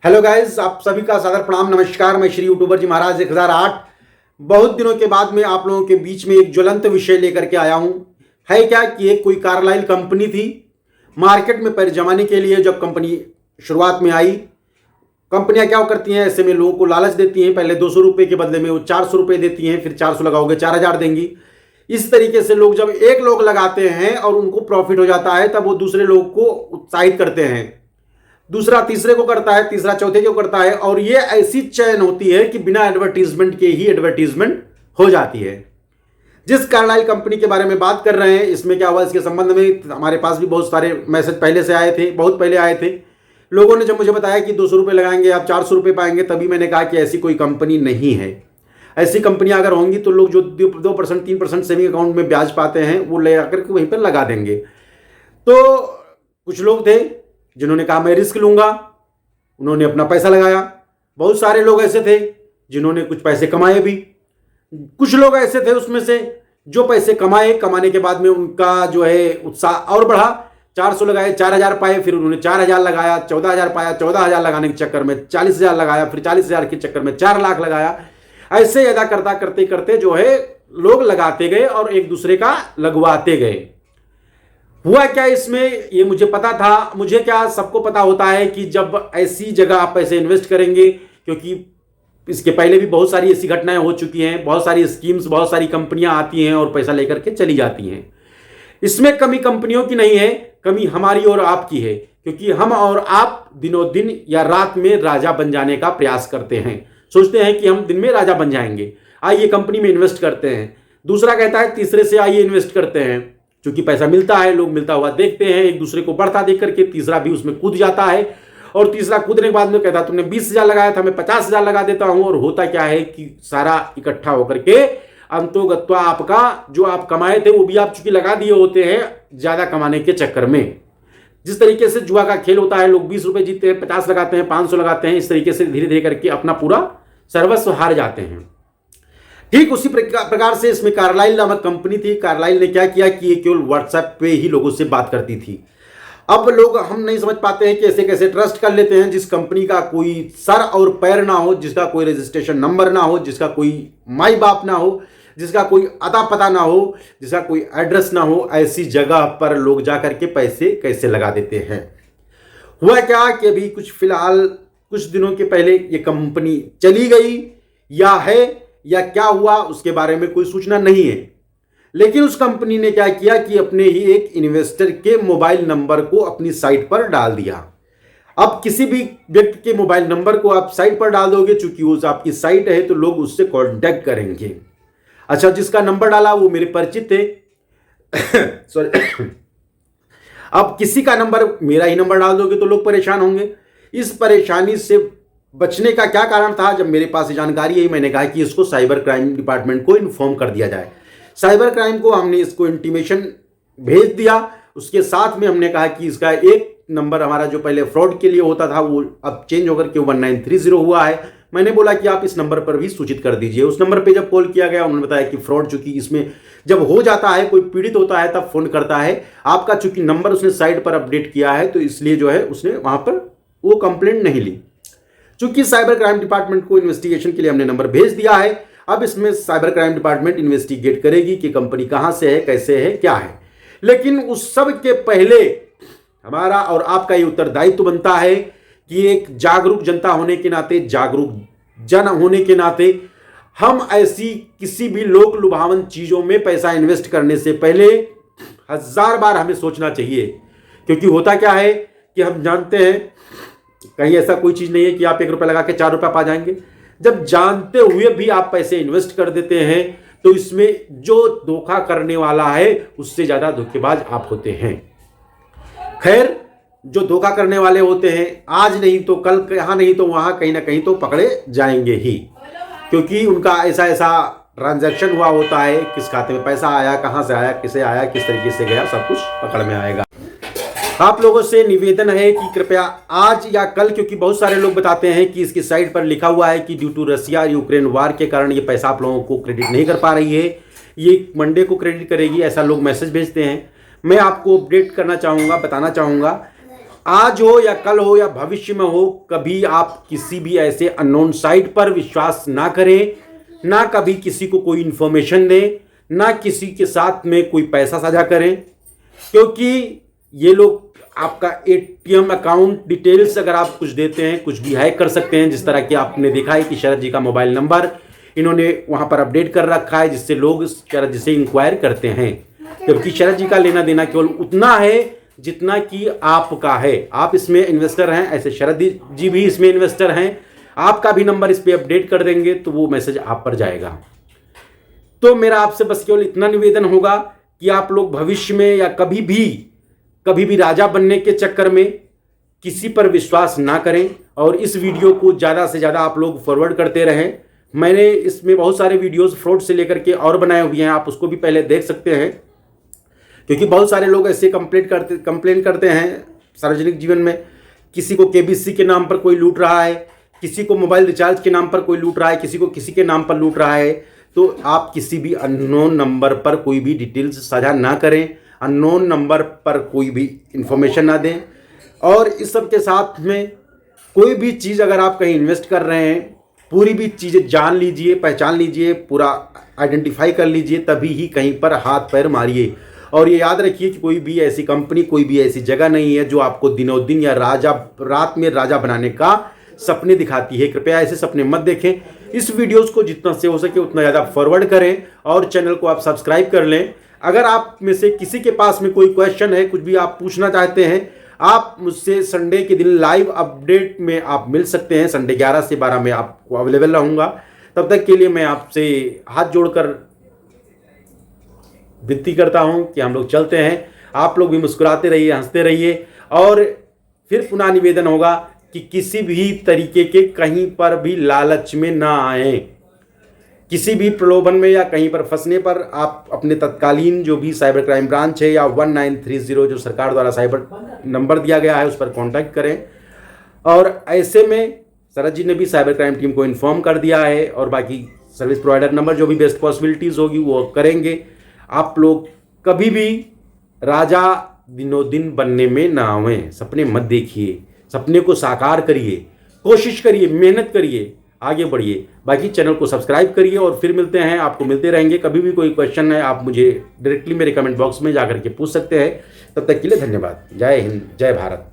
Hello guys, आप सभी का सादर प्रणाम, नमस्कार। मैं श्री यूट्यूबर जी महाराज 1008 बहुत दिनों के बाद में आप लोगों के बीच में एक ज्वलंत विषय लेकर के आया हूं। है क्या कि एक कोई कार्लाइल कंपनी थी, मार्केट में पैर जमाने के लिए जब कंपनी शुरुआत में आई। कंपनियां क्या करती हैं, ऐसे में लोगों को लालच देती हैं। पहले 200 रुपये के बदले में वो 400 रुपये देती हैं, फिर 400 लगाओगे 4000 देंगी। इस तरीके से लोग जब एक लोग लगाते हैं और उनको प्रॉफिट हो जाता है, तब वो दूसरे लोग को उत्साहित करते हैं, दूसरा तीसरे को करता है, तीसरा चौथे को करता है। और ये ऐसी चैन होती है कि बिना एडवर्टीजमेंट के ही एडवर्टीजमेंट हो जाती है। जिस कार्लाइल कंपनी के बारे में बात कर रहे हैं, इसमें क्या हुआ, इसके संबंध में हमारे पास भी बहुत सारे मैसेज पहले से आए थे, बहुत पहले आए थे। लोगों ने जब मुझे बताया कि 200 रुपये लगाएंगे आप 400 रुपये पाएंगे, तभी मैंने कहा कि ऐसी कोई कंपनी नहीं है। ऐसी कंपनियां अगर होंगी तो लोग जो 2% 3% सेविंग अकाउंट में ब्याज पाते हैं वो ले आकर के वहीं पर लगा देंगे। तो कुछ लोग थे जिन्होंने कहा मैं रिस्क लूंगा, उन्होंने अपना पैसा लगाया। बहुत सारे लोग ऐसे थे जिन्होंने कुछ पैसे कमाए भी। कुछ लोग ऐसे थे उसमें से जो पैसे कमाने के बाद में उनका जो है उत्साह और बढ़ा। 400 लगाए, 4000 पाए, फिर उन्होंने 4000 लगाया, 14000 पाया, 14000 लगाने के चक्कर में 40000 लगाया, फिर 40000 के चक्कर में 4 लाख लगाया। ऐसे अदा करते करते जो है लोग लगाते गए और एक दूसरे का लगवाते गए। हुआ क्या इसमें, ये मुझे पता था। मुझे क्या, सबको पता होता है कि जब ऐसी जगह आप पैसे इन्वेस्ट करेंगे, क्योंकि इसके पहले भी बहुत सारी ऐसी घटनाएं हो चुकी हैं, बहुत सारी स्कीम्स, बहुत सारी कंपनियां आती हैं और पैसा लेकर के चली जाती हैं। इसमें कमी कंपनियों की नहीं है, कमी हमारी और आपकी है, क्योंकि हम और आप दिनों दिन या रात में राजा बन जाने का प्रयास करते हैं। सोचते हैं कि हम दिन में राजा बन जाएंगे, आइए कंपनी में इन्वेस्ट करते हैं। दूसरा कहता है तीसरे से आइए इन्वेस्ट करते हैं। क्योंकि पैसा मिलता है, लोग मिलता हुआ देखते हैं, एक दूसरे को बढ़ता देख करके तीसरा भी उसमें कूद जाता है। और तीसरा कूदने के बाद में कहता तुमने 20,000 लगाया था, मैं 50,000 लगा देता हूं। और होता क्या है कि सारा इकट्ठा होकर के अंतोगत्वा आपका जो आप कमाए थे वो भी आप चूंकि लगा दिए होते हैं ज्यादा कमाने के चक्कर में। जिस तरीके से जुआ का खेल होता है, लोग 20 रुपए जीतते हैं, 50 लगाते हैं, 500 लगाते हैं, इस तरीके से धीरे धीरे करके अपना पूरा सर्वस्व हार जाते हैं। ठीक उसी प्रकार से इसमें कार्लाइल नामक कंपनी थी। कार्लाइल ने क्या किया कि ये केवल व्हाट्सएप पे ही लोगों से बात करती थी। अब लोग हम नहीं समझ पाते हैं कि ऐसे कैसे ट्रस्ट कर लेते हैं जिस कंपनी का कोई सर और पैर ना हो, जिसका कोई रजिस्ट्रेशन नंबर ना हो, जिसका कोई माई बाप ना हो, जिसका कोई अता पता ना हो, जिसका कोई एड्रेस ना हो। ऐसी जगह पर लोग जाकर के पैसे कैसे लगा देते हैं। हुआ क्या कि अभी फिलहाल कुछ दिनों के पहले ये कंपनी चली गई या क्या हुआ उसके बारे में कोई सूचना नहीं है। लेकिन उस कंपनी ने क्या किया कि अपने ही एक इन्वेस्टर के मोबाइल नंबर को अपनी साइट पर डाल दिया। अब किसी भी व्यक्ति के मोबाइल नंबर को आप साइट पर डाल दोगे, चूंकि वो आपकी साइट है तो लोग उससे कांटेक्ट करेंगे। अच्छा, जिसका नंबर डाला वो मेरे परिचित थे सॉरी अब किसी का नंबर, मेरा ही नंबर डाल दोगे तो लोग परेशान होंगे। इस परेशानी से बचने का क्या कारण था, जब मेरे पास जानकारी आई, मैंने कहा कि इसको साइबर क्राइम डिपार्टमेंट को इन्फॉर्म कर दिया जाए। साइबर क्राइम को हमने इसको इंटीमेशन भेज दिया। उसके साथ में हमने कहा कि इसका एक नंबर हमारा जो पहले फ्रॉड के लिए होता था वो अब चेंज होकर के 1930 हुआ है। मैंने बोला कि आप इस नंबर पर भी सूचित कर दीजिए। उस नंबर पर जब कॉल किया गया, उन्होंने बताया कि फ्रॉड, चूंकि इसमें जब हो जाता है, कोई पीड़ित होता है तब फोन करता है। आपका चूंकि नंबर उसने साइट पर अपडेट किया है तो इसलिए जो है उसने वहां पर वो कंप्लेंट नहीं ली। चूंकि साइबर क्राइम डिपार्टमेंट को इन्वेस्टिगेशन के लिए हमने नंबर भेज दिया है, अब इसमें साइबर क्राइम डिपार्टमेंट इन्वेस्टिगेट करेगी कि कंपनी कहां से है, कैसे है, क्या है। लेकिन उस सब के पहले हमारा और आपका ये उत्तरदायित्व बनता है कि एक जागरूक जनता होने के नाते, जागरूक जन होने के नाते, हम ऐसी किसी भी लोक लुभावन चीजों में पैसा इन्वेस्ट करने से पहले 1000 बार हमें सोचना चाहिए। क्योंकि होता क्या है कि हम जानते हैं कहीं ऐसा कोई चीज नहीं है कि आप 1 रुपया लगा के 4 रुपया पा जाएंगे। जब जानते हुए भी आप पैसे इन्वेस्ट कर देते हैं तो इसमें जो धोखा करने वाला है उससे ज्यादा धोखेबाज आप होते हैं। खैर, जो धोखा करने वाले होते हैं आज नहीं तो कल, यहां नहीं तो वहां, कहीं ना कहीं तो पकड़े जाएंगे ही, क्योंकि उनका ऐसा ट्रांजैक्शन हुआ होता है, किस खाते में पैसा आया, कहां से आया, किसे आया, किस तरीके से गया, सब कुछ पकड़ में आएगा। आप लोगों से निवेदन है कि कृपया आज या कल, क्योंकि बहुत सारे लोग बताते हैं कि इसकी साइट पर लिखा हुआ है कि due to Russia Ukraine war के कारण ये पैसा आप लोगों को क्रेडिट नहीं कर पा रही है, ये मंडे को क्रेडिट करेगी, ऐसा लोग मैसेज भेजते हैं। मैं आपको अपडेट करना चाहूँगा, बताना चाहूँगा आज हो या कल हो या भविष्य में हो, कभी आप किसी भी ऐसे अननोन साइट पर विश्वास ना करें, ना कभी किसी को कोई इंफॉर्मेशन दें, ना किसी के साथ में कोई पैसा साझा करें, क्योंकि ये लोग आपका एटीएम अकाउंट डिटेल्स अगर आप कुछ देते हैं, कुछ भी हैक कर सकते हैं। जिस तरह कि आपने देखा है कि शरद जी का मोबाइल नंबर इन्होंने वहां पर अपडेट कर रखा है, जिससे लोग शरद जी से इंक्वायर करते हैं, जबकि शरद जी का लेना देना केवल उतना है जितना कि आपका है। आप इसमें इन्वेस्टर हैं, ऐसे शरद जी भी इसमें इन्वेस्टर हैं। आपका भी नंबर इस पर अपडेट कर देंगे तो वो मैसेज आप पर जाएगा। तो मेरा आपसे बस केवल इतना निवेदन होगा कि आप लोग भविष्य में या कभी भी राजा बनने के चक्कर में किसी पर विश्वास ना करें, और इस वीडियो को ज़्यादा से ज़्यादा आप लोग फॉरवर्ड करते रहें। मैंने इसमें बहुत सारे वीडियोस फ्रॉड से लेकर के और बनाए हुए हैं, आप उसको भी पहले देख सकते हैं, क्योंकि बहुत सारे लोग ऐसे कंप्लेन करते हैं सार्वजनिक जीवन में। किसी को केबीसी के नाम पर कोई लूट रहा है, किसी को मोबाइल रिचार्ज के नाम पर कोई लूट रहा है, किसी को किसी के नाम पर लूट रहा है। तो आप किसी भी अननोन नंबर पर कोई भी डिटेल्स साझा ना करें, अननोन नंबर पर कोई भी इंफॉर्मेशन ना दें। और इस सब के साथ में कोई भी चीज़ अगर आप कहीं इन्वेस्ट कर रहे हैं, पूरी भी चीज़ें जान लीजिए, पहचान लीजिए, पूरा आइडेंटिफाई कर लीजिए, तभी ही कहीं पर हाथ पैर मारिए। और ये याद रखिए कि कोई भी ऐसी कंपनी, कोई भी ऐसी जगह नहीं है जो आपको दिनों दिन या रात में राजा बनाने का सपने दिखाती है। कृपया ऐसे सपने मत देखें। इस वीडियोस को जितना से हो सके उतना ज़्यादा फॉरवर्ड करें और चैनल को आप सब्सक्राइब कर लें। अगर आप में से किसी के पास में कोई क्वेश्चन है, कुछ भी आप पूछना चाहते हैं, आप मुझसे संडे के दिन लाइव अपडेट में आप मिल सकते हैं। संडे 11 से 12 में आपको अवेलेबल रहूँगा। तब तक के लिए मैं आपसे हाथ जोड़कर विनती करता हूं कि हम लोग चलते हैं। आप लोग भी मुस्कुराते रहिए, हंसते रहिए। और फिर पुनः निवेदन होगा कि किसी भी तरीके के कहीं पर भी लालच में ना आएं, किसी भी प्रलोभन में या कहीं पर फंसने पर आप अपने तत्कालीन जो भी साइबर क्राइम ब्रांच है या 1930 जो सरकार द्वारा साइबर नंबर दिया गया है उस पर कॉन्टैक्ट करें। और ऐसे में शरद जी ने भी साइबर क्राइम टीम को इन्फॉर्म कर दिया है, और बाकी सर्विस प्रोवाइडर नंबर जो भी बेस्ट पॉसिबिलिटीज़ होगी वो करेंगे। आप लोग कभी भी राजा दिनों दिन बनने में ना आवें। सपने मत देखिए, सपने को साकार करिए, कोशिश करिए, मेहनत करिए, आगे बढ़िए। बाकी चैनल को सब्सक्राइब करिए और फिर मिलते हैं, आपको मिलते रहेंगे। कभी भी कोई क्वेश्चन है आप मुझे डायरेक्टली मेरे कमेंट बॉक्स में जाकर के पूछ सकते हैं। तब तक के लिए धन्यवाद। जय हिंद, जय भारत।